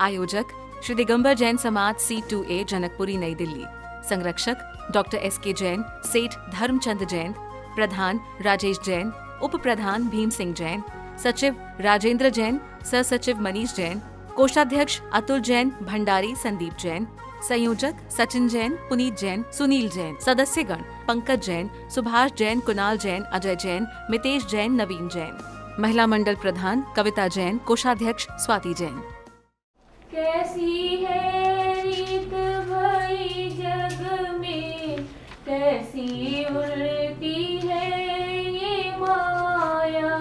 आयोजक श्री दिगंबर जैन समाज C2A जनकपुरी नई दिल्ली। संरक्षक डॉक्टर SK जैन, सेठ धर्मचंद जैन, प्रधान राजेश जैन, उप प्रधान भीम सिंह जैन, सचिव राजेंद्र जैन, सह सचिव मनीष जैन, कोषाध्यक्ष अतुल जैन, भंडारी संदीप जैन, संयोजक सचिन जैन, पुनीत जैन, सुनील जैन, सदस्यगण पंकज जैन, सुभाष जैन, कुणाल जैन, अजय जैन, मितेश जैन, नवीन जैन। महिला मंडल प्रधान कविता जैन, कोषाध्यक्ष स्वाति जैन। कैसी है रीत भई जग में, कैसी उल्टी है ये माया,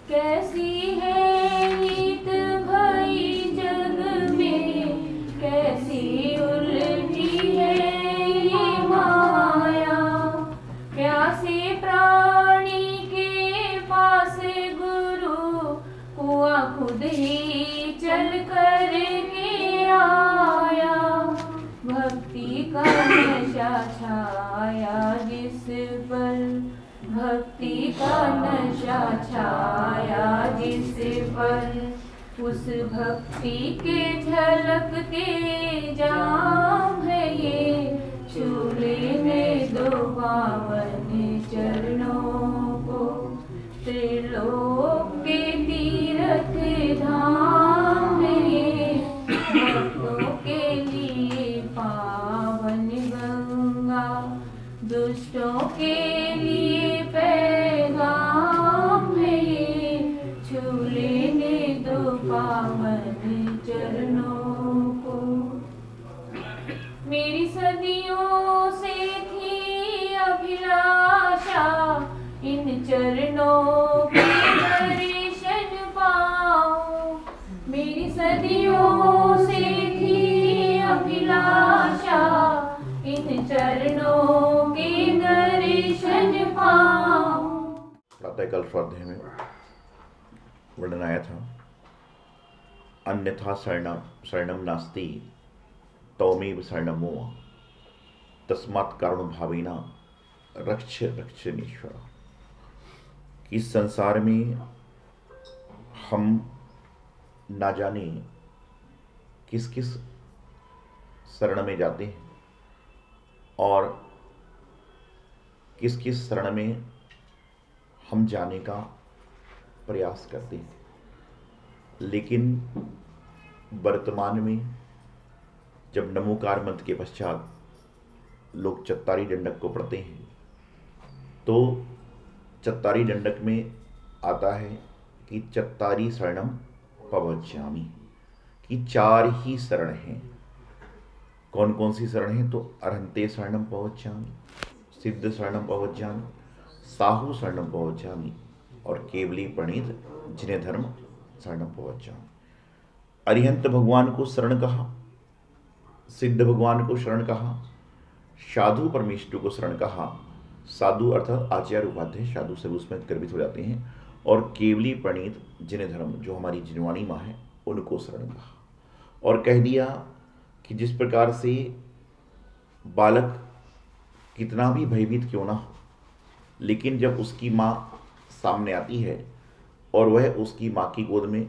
कैसी है रीत भई जग में, कैसी उल्टी है ये माया। प्यासे प्राणी के पास गुरु, कुआं खुद ही चल कर के आया। भक्ति का नशा छाया जिस पर, भक्ति का नशा छाया जिस पर, उस भक्ति के झलकते जाम है ये। छूले में दो पावन चरणों को, त्रिलोक के तीर्थ धाम है ये। भक्तों के लिए पावन गंगा, दुष्टों के लिए पैगाम है ये। छू लेने दो पावन चरणों को। मेरी सदियों से थी अभिलाषा, इन चरणों के दर्शन पाऊं। मेरी सदियों से थी अभिलाषा, इन चरणों के दर्शन पाऊं। प्रातःकाल स्वाध्याय में वर्णन आया था, अन्यथा शरणम नास्ति तौमेव शरणम मम, तस्मात् कारुण्यभावेन रक्ष रक्षमीश्वर। इस संसार में हम ना जाने किस किस शरण में जाते हैं और किस किस शरण में हम जाने का प्रयास करते हैं, लेकिन वर्तमान में जब नमोकार मंत्र के पश्चात लोग चत्तारी दंडक को पढ़ते हैं तो चत्तारी दंडक में आता है कि चत्तारी शरणम पवज्जामि, कि चार ही शरण हैं। कौन कौन सी शरण है? तो अरहंते शरणम पवज्जामि, सिद्ध शरणम पवज्जामि, साहू शरणम पवज्जामि और केवली प्रणीत जिन्हें धर्म शरणम पवज्जामि। अरिहंत भगवान को शरण कहा, सिद्ध भगवान को शरण कहा, साधु परमेश्वर को शरण कहा। साधु अर्थात आचार्य उपाध्याय साधु से उसमें गर्भित हो जाते हैं। और केवली प्रणीत जिन्हें धर्म, जो हमारी जिनवाणी माँ है, उनको शरण कहा। और कह दिया कि जिस प्रकार से बालक कितना भी भयभीत क्यों ना हो, लेकिन जब उसकी माँ सामने आती है और वह उसकी माँ की गोद में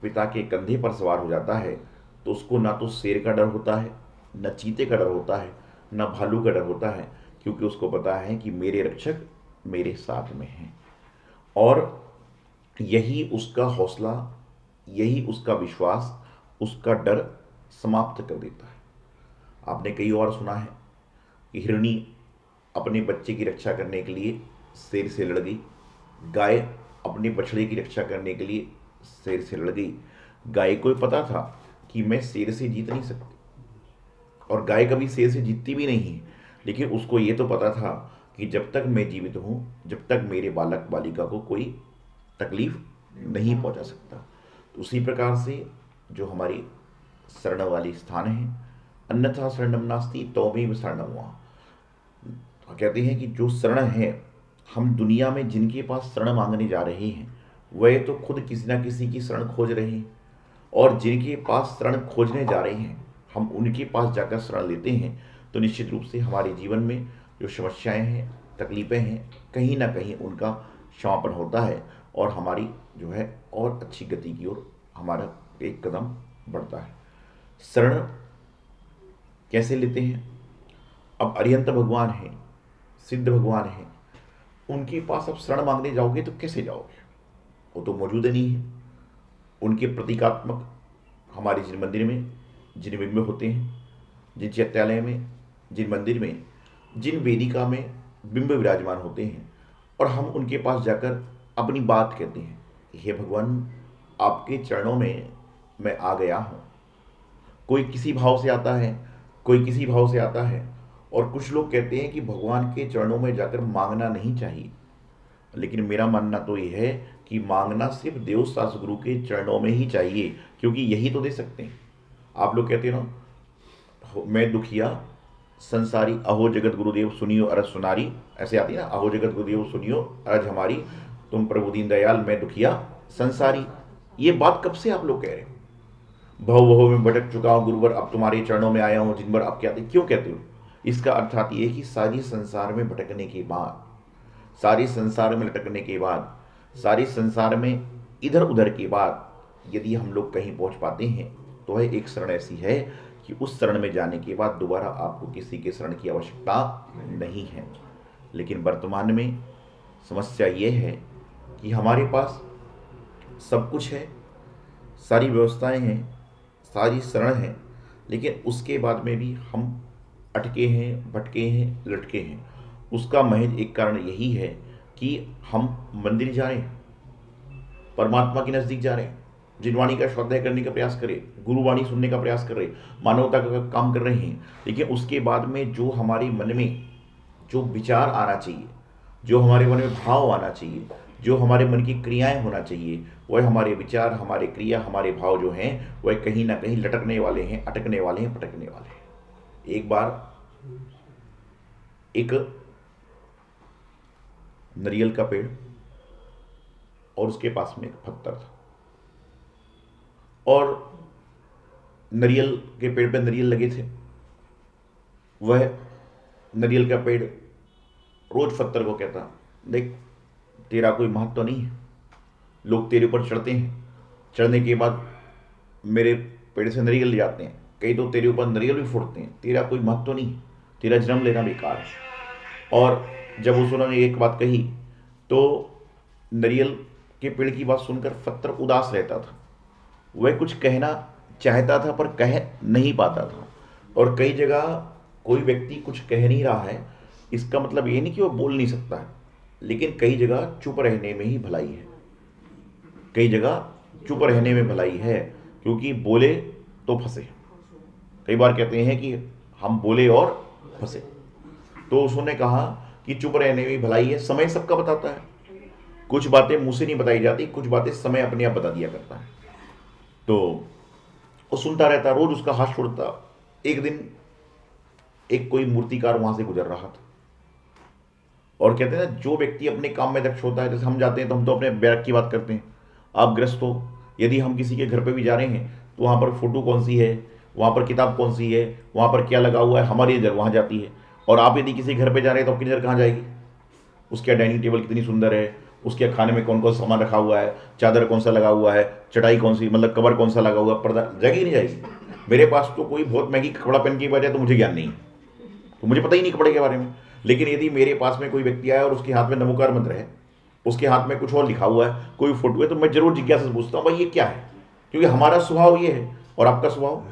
पिता के कंधे पर सवार हो जाता है, तो उसको ना तो शेर का डर होता है, न चीते का डर होता है, न भालू का डर होता है, क्योंकि उसको पता है कि मेरे रक्षक मेरे साथ में हैं। और यही उसका हौसला, यही उसका विश्वास, उसका डर समाप्त कर देता है। आपने कई और सुना है कि हिरणी अपने बच्चे की रक्षा करने के लिए शेर से लड़ गई, गाय अपने बछड़े की रक्षा करने के लिए शेर से लड़ गई। गाय को पता था कि मैं शेर से जीत नहीं सकती, और गाय कभी शेर से जीतती भी नहीं है, लेकिन उसको ये तो पता था कि जब तक मैं जीवित हूँ, जब तक मेरे बालक बालिका को कोई तकलीफ नहीं पहुँचा सकता। तो उसी प्रकार से जो हमारी शरण वाली स्थान है, अन्यथा शरणम नास्ति तौमेव शरणम मम। कहते हैं कि जो शरण है, हम दुनिया में जिनके पास शरण मांगने जा रहे हैं, वह तो खुद किसी ना किसी की शरण खोज रहे हैं, और जिनके पास शरण खोजने जा रहे हैं, हम उनके पास जाकर शरण लेते हैं, तो निश्चित रूप से हमारे जीवन में जो समस्याएं हैं, तकलीफ़ें हैं, कहीं ना कहीं उनका समापन होता है और हमारी जो है और अच्छी गति की ओर हमारा एक कदम बढ़ता है। शरण कैसे लेते हैं? अब अरिहंत भगवान हैं, सिद्ध भगवान हैं, उनके पास अब शरण मांगने जाओगे तो कैसे जाओगे? वो तो मौजूद नहीं है। उनके प्रतीकात्मक हमारे जिन मंदिर में जिन बिंब होते हैं, जिन चैत्यालय में, जिन मंदिर में, जिन वेदिका में बिंब विराजमान होते हैं, और हम उनके पास जाकर अपनी बात कहते हैं, हे भगवान आपके चरणों में मैं आ गया हूँ। कोई किसी भाव से आता है, कोई किसी भाव से आता है, और कुछ लोग कहते हैं कि भगवान के चरणों में जाकर मांगना नहीं चाहिए, लेकिन मेरा मानना तो ये है कि मांगना सिर्फ देव शास्त्र गुरु के चरणों में ही चाहिए, क्योंकि यही तो दे सकते हैं। आप लोग कहते हैं ना, मैं दुखिया संसारी, अहो जगत गुरुदेव सुनियो अरज सुनारी, ऐसे आती है ना, अहो जगत गुरुदेव सुनियो अरज हमारी, तुम प्रभु दीन दयाल मैं दुखिया संसारी। ये बात कब से आप लोग कह रहे हो? भव भव में भटक चुका हूँ गुरुवर, अब तुम्हारे चरणों में आया हूँ जिनवर अब क्या, क्यों कहते हो? इसका अर्थात ये कि सारी संसार में भटकने के बाद, सारी संसार में लटकने के बाद, सारी संसार में इधर उधर के बाद यदि हम लोग कहीं पहुंच पाते हैं तो वह एक शरण ऐसी है कि उस शरण में जाने के बाद दोबारा आपको किसी के शरण की आवश्यकता नहीं है। लेकिन वर्तमान में समस्या ये है कि हमारे पास सब कुछ है, सारी व्यवस्थाएं हैं, सारी शरण है, लेकिन उसके बाद में भी हम अटके हैं, भटके हैं, लटके हैं। उसका महज एक कारण यही है कि हम मंदिर जा रहे हैं, परमात्मा के नज़दीक जा रहे हैं, जिनवाणी का स्वाध्याय करने का प्रयास करें, गुरुवाणी सुनने का प्रयास कर रहे हैं, मानवता का काम कर रहे हैं, लेकिन उसके बाद में जो हमारे मन में जो विचार आना चाहिए, जो हमारे मन में भाव आना चाहिए, जो हमारे मन की क्रियाएं होना चाहिए, वह हमारे विचार, हमारे क्रिया, हमारे भाव जो हैं वह कहीं ना कहीं लटकने वाले हैं, अटकने वाले हैं, भटकने वाले हैं। एक बार एक नारियल का पेड़ और उसके पास में एक पत्थर था, और नारियल के पेड़ पे नारियल लगे थे। वह नारियल का पेड़ रोज पत्थर को कहता, देख तेरा कोई महत्व तो नहीं है, लोग तेरे ऊपर चढ़ते हैं, चढ़ने के बाद मेरे पेड़ से नारियल ले जाते हैं, कई तो तेरे ऊपर नारियल भी फोड़ते हैं, तेरा कोई महत्व तो नहीं, तेरा जन्म लेना बेकार है। और जब उन्होंने एक बात कही तो नारियल के पेड़ की बात सुनकर पत्थर उदास रहता था। वह कुछ कहना चाहता था पर कह नहीं पाता था। और कई जगह कोई व्यक्ति कुछ कह नहीं रहा है, इसका मतलब ये नहीं कि वो बोल नहीं सकता है, लेकिन कई जगह चुप रहने में ही भलाई है, कई जगह चुप रहने में भलाई है, क्योंकि बोले तो फंसे। कई बार कहते हैं कि हम बोले और फंसे, तो उसने कहा कि चुप रहने में भलाई है। समय सबका बताता है, कुछ बातें मुंह से नहीं बताई जाती, कुछ बातें समय अपने आप बता दिया करता है। तो वो सुनता रहता, रोज उसका हाथ छोड़ता। एक दिन एक कोई मूर्तिकार वहां से गुजर रहा था, और कहते हैं ना, जो व्यक्ति अपने काम में दक्ष होता है, जैसे हम जाते हैं तो हम तो अपने बैरक की बात करते हैं, आप ग्रस्त हो, यदि हम किसी के घर पे भी जा रहे हैं तो वहाँ पर फोटो कौन सी है, वहाँ पर किताब कौन सी है, वहाँ पर क्या लगा हुआ है, हमारी नज़र वहाँ जाती है। और आप यदि किसी घर पे जा रहे हैं तो आपकी नज़र कहाँ जाएगी? उसके डाइनिंग टेबल कितनी सुंदर है, उसके खाने में कौन कौन सा सामान रखा हुआ है, चादर कौन सा लगा हुआ है, चटाई कौन सी, मतलब कवर कौन सा लगा हुआ है, पर्दा, जाएगी नहीं जाएगी? मेरे पास तो कोई बहुत महंगी कपड़ा पहन के बजाय तो मुझे ज्ञान नहीं है, तो मुझे पता ही नहीं कपड़े के बारे में। लेकिन यदि मेरे पास में कोई व्यक्ति आया और उसके हाथ में नमोकार मंत्र है, उसके हाथ में कुछ और लिखा हुआ है, कोई फोटो है, तो मैं जरूर जिज्ञासा से पूछता हूँ भाई ये क्या है, क्योंकि हमारा स्वभाव ये है। और आपका स्वभाव,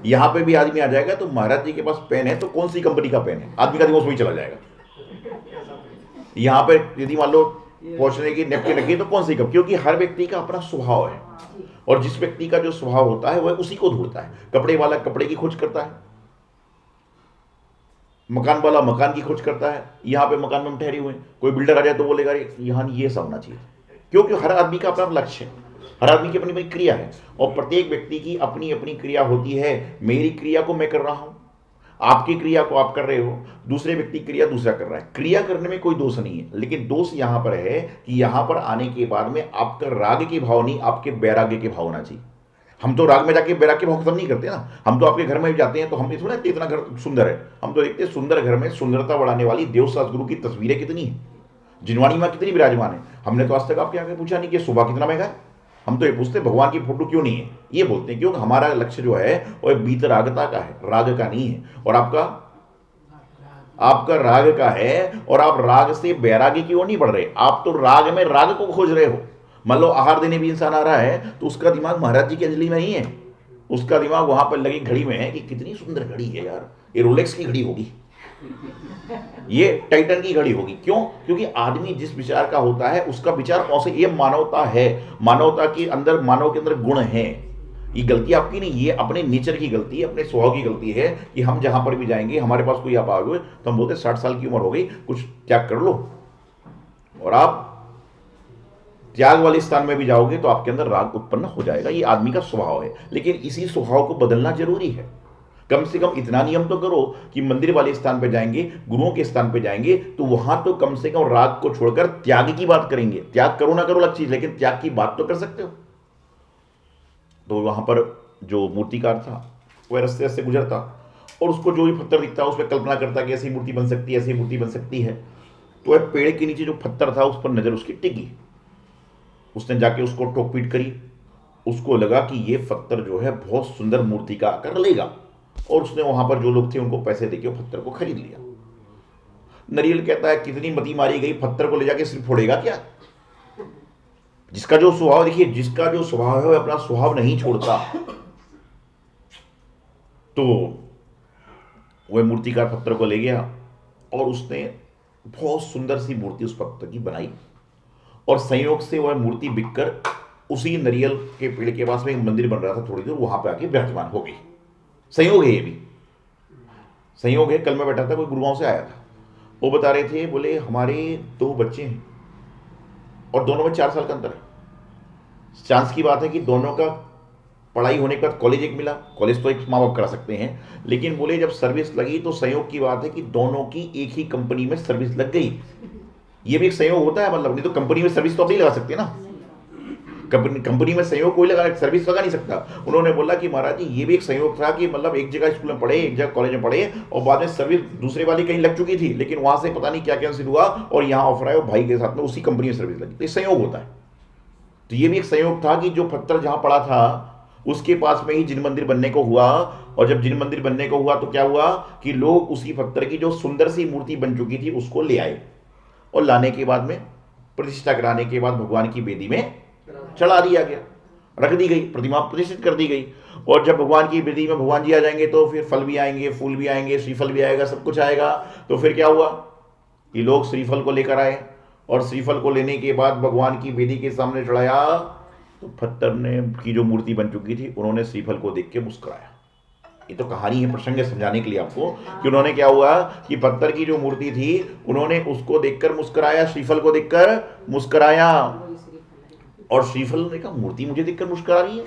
यहाँ पे भी आदमी आ जाएगा तो महाराज जी के पास पेन है तो कौन सी कंपनी का पेन है, आदमी का दिमाग वही चला जाएगा। यहाँ पे यदि मान लो पहुंचने की नेपकिन लगी तो कौन सी कप, क्योंकि हर व्यक्ति का अपना स्वभाव है, और जिस व्यक्ति का जो स्वभाव होता है वह उसी को ढूंढता है। कपड़े वाला कपड़े की खोज करता है, मकान वाला मकान की खोज करता है। यहाँ पे मकान में हम ठहरे हुए हैं, कोई बिल्डर आ जाए तो बोलेगा यहाँ ये सब होना चाहिए, क्योंकि हर आदमी का अपना लक्ष्य है, हर आदमी की अपनी अपनी क्रिया है, और प्रत्येक व्यक्ति की अपनी अपनी क्रिया होती है। मेरी क्रिया को मैं कर रहा हूं, आपकी क्रिया को आप कर रहे हो, दूसरे व्यक्ति क्रिया दूसरा कर रहा है। क्रिया करने में कोई दोष नहीं है, लेकिन दोष यहां पर है कि यहां पर आने के बाद में आपका राग के भाव नहीं, आपके वैराग्य के भाव होना चाहिए। हम तो राग में जाके वैराग्य के भाव खत्म नहीं करते ना। हम तो आपके घर में जाते हैं तो हम थोड़ा इतना घर सुंदर है, हम तो देखते हैं सुंदर घर में सुंदरता बढ़ाने वाली देव सदगुरु की तस्वीरें कितनी है, जिनवाणी माँ कितनी विराजमान है। हमने तो आज तक आपके आगे पूछा नहीं कि सुबह कितना महंगा है, हम तो ये पूछते भगवान की फोटो क्यों नहीं है, ये बोलते हैं क्योंकि हमारा लक्ष्य जो है वो बीतरागता का है, राग का नहीं है। और आपका राग का है, और आप राग से बैरागी की ओर नहीं बढ़ रहे, आप तो राग में राग को खोज रहे हो। मान लो आहार देने भी इंसान आ रहा है तो उसका दिमाग महाराज जी की अंजलि में नहीं है, उसका दिमाग वहां पर लगी घड़ी में है कि कितनी सुंदर घड़ी है यार, ये रोलेक्स की घड़ी होगी, ये टाइटन की घड़ी होगी। क्यों? क्योंकि आदमी जिस विचार का होता है उसका विचार कौन से, ये मानवता है, मानवता के अंदर, मानव के अंदर गुण है। ये गलती आपकी नहीं, ये अपने नेचर की गलती है, अपने स्वभाव की गलती है कि हम जहां पर भी जाएंगे, हमारे पास कोई आप आ गए तो हम बोलते 60 साल की उम्र हो गई, कुछ त्याग कर लो। और आप त्याग वाले स्थान में भी जाओगे तो आपके अंदर राग उत्पन्न हो जाएगा, ये आदमी का स्वभाव है। लेकिन इसी स्वभाव को बदलना जरूरी है। कम से कम इतना नियम तो करो कि मंदिर वाले स्थान पे जाएंगे, गुरुओं के स्थान पे जाएंगे तो वहां तो कम से कम राग को छोड़कर त्याग की बात करेंगे। त्याग करो ना करो अलग चीज, लेकिन त्याग की बात तो कर सकते हो। तो वहां पर जो मूर्तिकार था वह रास्ते से गुजरता और उसको जो भी पत्थर दिखता है उस पर कल्पना करता कि ऐसी मूर्ति बन सकती है, ऐसी मूर्ति बन सकती है। तो वह पेड़ के नीचे जो पत्थर था उस पर नजर उसकी टिकी, उसने जाके उसको ठोक पीट करी, उसको लगा कि ये पत्थर जो है बहुत सुंदर मूर्ति का आकार लेगा, और उसने वहां पर जो लोग थे उनको पैसे देके पत्थर को खरीद लिया। नरियल कहता है कितनी मती मारी गई, पत्थर को ले जाके सिर्फ फोड़ेगा क्या? जिसका जो स्वभाव, देखिए जिसका जो स्वभाव है वह अपना स्वभाव नहीं छोड़ता। तो वह मूर्तिकार पत्थर को ले गया और उसने बहुत सुंदर सी मूर्ति उस पत्थर की बनाई, और संयोग से वह मूर्ति बिककर उसी नरियल के पेड़ के पास में एक मंदिर बन रहा था थोड़ी दूर, वहां पे आके विराजमान हो गई। संयोग है, ये भी संयोग है। कल मैं बैठा था, कोई गुरुगांव से आया था, वो बता रहे थे, बोले हमारे 2 बच्चे हैं और दोनों में 4 साल का अंतर है। चांस की बात है कि दोनों का पढ़ाई होने के बाद कॉलेज एक मिला, कॉलेज तो एक माँ बाप करा सकते हैं, लेकिन बोले जब सर्विस लगी तो संयोग की बात है कि दोनों की एक ही कंपनी में सर्विस लग गई। ये भी एक संयोग होता है, मतलब नहीं तो कंपनी में सर्विस तो आप नहीं लगा सकते ना, कंपनी में संयोग कोई लगा, सर्विस लगा नहीं सकता। उन्होंने बोला कि महाराज जी ये भी एक संयोग था कि मतलब एक जगह स्कूल में पढ़े, एक जगह कॉलेज में पढ़े, और बाद में सर्विस दूसरे वाली कहीं लग चुकी थी, लेकिन वहां से पता नहीं क्या कैंसिल हुआ और यहाँ ऑफर आया, भाई के साथ में उसी कंपनी में सर्विस लगी। तो ये संयोग होता है। तो ये भी एक संयोग था कि जो पत्थर जहां पड़ा था उसके पास में ही जिन मंदिर बनने को हुआ, और जब जिन मंदिर बनने को हुआ तो क्या हुआ कि लोग उसी पत्थर की जो सुंदर सी मूर्ति बन चुकी थी उसको ले आए, और लाने के बाद में प्रतिष्ठा कराने के बाद भगवान की वेदी में चढ़ा दिया गया, रख दी गई, प्रतिमा प्रतिष्ठित कर दी गई। और जब भगवान की वेदी में भगवान जी आ जाएंगे तो फिर फल भी आएंगे, फूल भी आएंगे, श्रीफल भी आएगा, सब कुछ आएगा। तो फिर क्या हुआ कि लोग श्रीफल को लेकर आए, और श्रीफल को लेने के बाद भगवान की वेदी के सामने चढ़ाया तो पत्थर ने की जो मूर्ति बन चुकी थी उन्होंने श्रीफल को देख के मुस्कुराया। ये तो कहानी है, प्रसंग है समझाने के लिए आपको कि उन्होंने क्या हुआ कि पत्थर की जो मूर्ति थी उन्होंने उसको देखकर मुस्कुराया, श्रीफल को देखकर मुस्कुराया। और श्रीफल ने कहा मूर्ति मुझे देखकर मुस्कुरा रही है।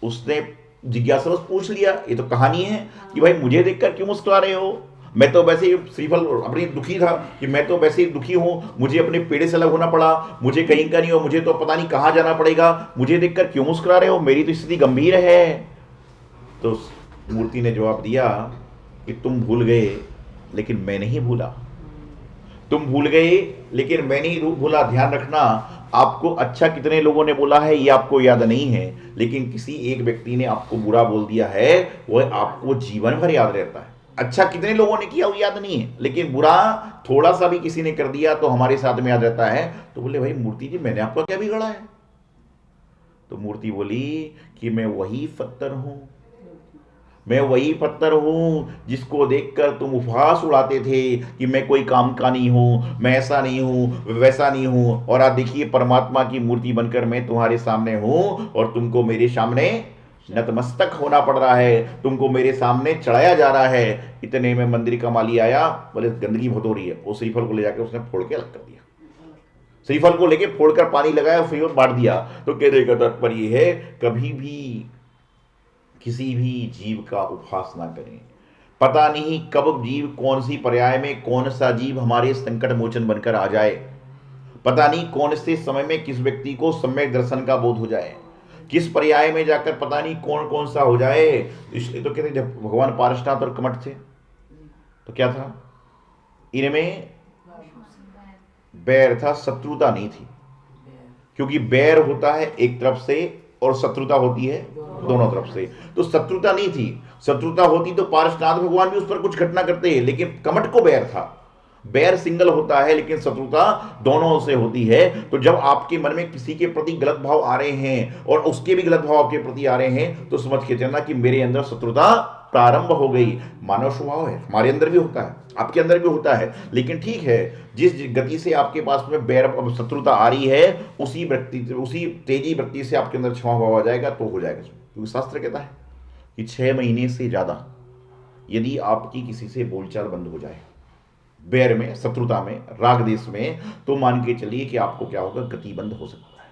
उसने जिज्ञासावश पूछ लिया, ये तो कहानी है कि भाई मुझे देखकर क्यों मुस्कुरा रहे हो? मैं तो वैसे ही, श्रीफल अपनी दुखी था कि मैं तो वैसे ही दुखी हूं, मुझे अपने पेड़े से अलग होना पड़ा, मुझे कहीं का नहीं हो, मुझे तो पता नहीं कहां जाना पड़ेगा, मुझे देखकर क्यों मुस्कुरा रहे हो? मेरी तो स्थिति गंभीर है। तो मूर्ति ने जवाब दिया कि तुम भूल गए लेकिन मैं नहीं भूला, तुम भूल गए लेकिन मैं नहीं भूला। ध्यान रखना, आपको अच्छा कितने लोगों ने बोला है ये आपको याद नहीं है, लेकिन किसी एक व्यक्ति ने आपको बुरा बोल दिया है वह आपको जीवन भर याद रहता है। अच्छा कितने लोगों ने किया वो याद नहीं है, लेकिन बुरा थोड़ा सा भी किसी ने कर दिया तो हमारे साथ में याद रहता है। तो बोले भाई मूर्ति जी मैंने आपका क्या बिगड़ा है? तो मूर्ति बोली कि मैं वही पत्थर हूं, मैं वही पत्थर हूं जिसको देखकर तुम उपहास उड़ाते थे कि मैं कोई काम का नहीं हूं, मैं ऐसा नहीं हूं, वैसा नहीं हूं। और आज देखिए परमात्मा की मूर्ति बनकर मैं तुम्हारे सामने हूं और तुमको मेरे सामने नतमस्तक होना पड़ रहा है, तुमको मेरे सामने चढ़ाया जा रहा है। इतने में मंदिर का माली आया, बोले गंदगी बहुत हो रही है। वो श्रीफल को ले जाकर उसने फोड़ के अलग कर दिया, श्रीफल को लेके फोड़कर पानी लगाया, फिर बांट दिया। तो कहने का तात्पर्य है कभी भी किसी भी जीव का उपहास ना करें। पता नहीं कब जीव कौन सी पर्याय में कौन सा जीव हमारे संकट मोचन बनकर आ जाए, पता नहीं कौन से समय में किस व्यक्ति को सम्यक दर्शन का बोध हो जाए, किस पर्याय में जाकर पता नहीं कौन कौन सा हो जाए। इसलिए तो कहते जब भगवान पारसनाथ और कमठ थे तो क्या था, इनमें बैर था, शत्रुता नहीं थी। क्योंकि बैर होता है एक तरफ से और शत्रुता होती है दोनों तरफ से। तो शत्रुता नहीं थी, शत्रुता होती तो पार्श्वनाथ भगवान भी उस पर कुछ घटना करते हैं, लेकिन कमट को बैर था। बैर सिंगल होता है लेकिन शत्रुता दोनों से होती है। तो जब आपके मन में किसी के प्रति गलत भाव आ रहे हैं और उसके भी गलत भाव आपके प्रति आ रहे हैं, तो समझ के चलना कि मेरे अंदर शत्रुता प्रारंभ हो गई। मानव स्वभाव है, हमारे अंदर भी होता है, आपके अंदर भी होता है। लेकिन ठीक है, जिस गति से आपके पास में बैर शत्रुता आ रही है, उसी तेजी वृत्ति से आपके अंदर क्षमा भाव आ जाएगा तो हो जाएगा। क्योंकि शास्त्र कहता है कि 6 महीने से ज्यादा यदि आपकी किसी से बोलचाल बंद हो जाए, बैर में, शत्रुता में, राग देश में, तो मान के चलिए कि आपको क्या होगा, गति बंद हो सकता है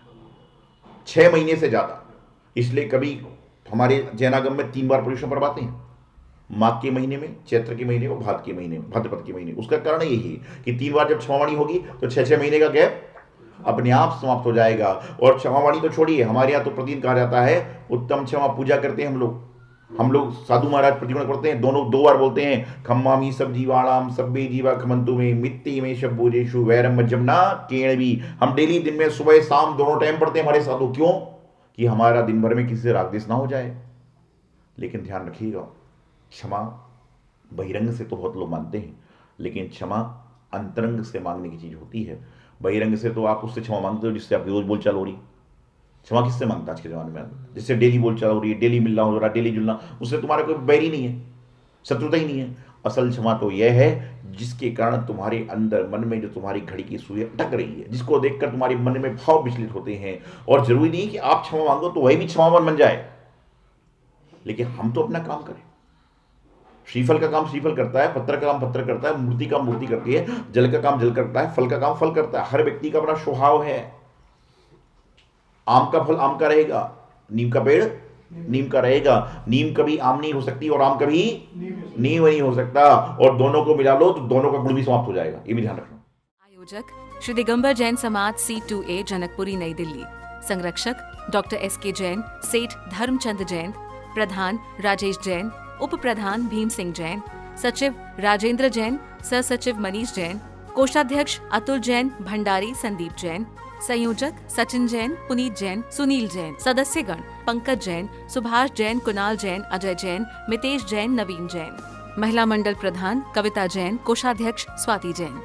6 महीने से ज्यादा। इसलिए कभी हमारे जैनागम में 3 बार पर्युषण पर्व आते हैं, माघ के महीने में, चैत्र के महीने और भाद्र के महीने में, भाद्रपद के महीने। उसका कारण यही है कि 3 बार जब क्षमावाणी होगी तो 6-6 महीने का गैप अपने आप समाप्त हो जाएगा। और क्षमावाणी तो छोड़िए, हमारे यहाँ तो प्रतिदिन कहा जाता है उत्तम क्षमा पूजा करते हैं हम लोग साधु महाराज प्रतिगुण पढ़ते हैं, दोनों 2 बार बोलते हैं, खम्मामी सब जीवाणाम सब्बे जीवा खमंतु में मित्ति में शब्बोजेशु वैरम जमुना केणवी। हम डेली दिन में सुबह शाम दोनों टाइम पढ़ते हैं हमारे साधु। क्यों? कि हमारा दिन भर में किसी से रागद्वेष ना हो जाए। लेकिन ध्यान रखिएगा, क्षमा बहिरंग से तो बहुत लोग मानते हैं, लेकिन क्षमा अंतरंग से मांगने की चीज होती है। बहिरंग से तो आप उससे क्षमा मांगते हो जिससे आपकी रोज बोलचाल हो रही। क्षमा किससे मांगता आज के जमाने में? जिससे डेली बोलचाल हो रही है, डेली मिलना हो रहा है, डेली जुलना, उससे तुम्हारा कोई बैर ही नहीं है, शत्रुता ही नहीं है। असल क्षमा तो यह है जिसके कारण तुम्हारे अंदर मन में जो तुम्हारी घड़ी की सुई अटक रही है, जिसको देखकर तुम्हारे मन में भाव विचलित होते हैं। और जरूरी नहीं कि आप क्षमा मांगो तो वही भी क्षमावन बन जाए, लेकिन हम तो अपना काम करें। श्रीफल का काम श्रीफल करता है, पत्थर का काम पत्थर करता है, मूर्ति का मूर्ति करती है, जल का काम जल करता है, फल का काम फल करता है। हर व्यक्ति का अपना स्वभाव है। आम का फल आम का रहेगा, नीम का पेड़ नीम का रहेगा। नीम कभी आम नहीं हो सकती और आम कभी नीम नहीं हो सकता। और दोनों को मिला लो तो दोनों का गुण भी समाप्त हो जाएगा, ये भी ध्यान रखना। आयोजक श्री दिगंबर जैन समाज C2A जनकपुरी नई दिल्ली। संरक्षक डॉक्टर SK जैन, सेठ धर्मचंद जैन, प्रधान राजेश जैन, उप प्रधान भीम सिंह जैन, सचिव राजेंद्र जैन, सह सचिव मनीष जैन, कोषाध्यक्ष अतुल जैन, भंडारी संदीप जैन, संयोजक सचिन जैन, पुनीत जैन, सुनील जैन, सदस्यगण पंकज जैन, सुभाष जैन, कुणाल जैन, अजय जैन, मितेश जैन, नवीन जैन। महिला मंडल प्रधान कविता जैन, कोषाध्यक्ष स्वाति जैन।